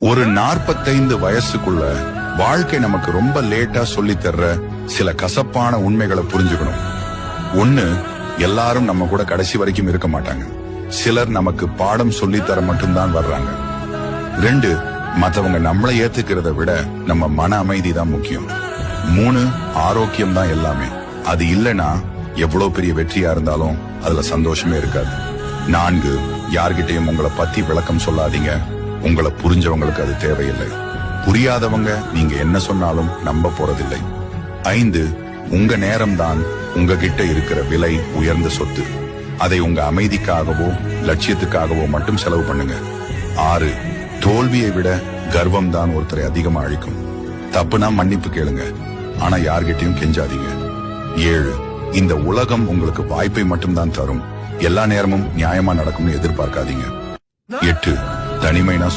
ஒரு 45 வயசுக்குள்ள வாழ்க்கை நமக்கு ரொம்ப லேட்டா சொல்லி தர்ற சில கசப்பான உண்மைகளை புரிஞ்சுக்கணும். ஒண்ணு, எல்லாரும் நம்ம கூட கடைசி வரைக்கும் இருக்க மாட்டாங்க. சிலர் நமக்கு பாடம் சொல்லி தர மட்டும்தான் வர்றாங்க. 2, மத்தவங்க நம்மளை ஏத்துக்கிறத விட நம்ம மன அமைதி தான் முக்கியம். 3, ஆரோக்கியம் தான் எல்லாமே. அது இல்லைன்னா எவ்வளவு பெரிய வெற்றியா இருந்தாலும் அதுல சந்தோஷமே இருக்காது. 4, யார்கிட்டயும் உங்களை பத்தி விளக்கம் சொல்லாதீங்க. உங்களை புரிஞ்சவங்களுக்கு அது தேவையில்லை. புரியாதவங்க நீங்க என்ன சொன்னாலும் நம்ப போறதில்லை. 5, உங்க நேரம் தான் உங்ககிட்ட இருக்கிற விலை உயர்ந்த சொத்து. அதை உங்க அமைதிக்காகவோ லட்சியத்துக்காகவோ மட்டும் செலவு பண்ணுங்க. 6, தோல்வியை விட கர்வம் தான் ஒருத்தரை அதிகமா அழிக்கும். தப்புனா மன்னிப்பு கேளுங்க, ஆனா யார்கிட்டயும் கெஞ்சாதீங்க. 7, இந்த உலகம் உங்களுக்கு வாய்ப்பை மட்டும்தான் தரும். எல்லா நேரமும் நியாயமா நடக்கும்னு எதிர்பார்க்காதீங்க. 8, தனிமைனா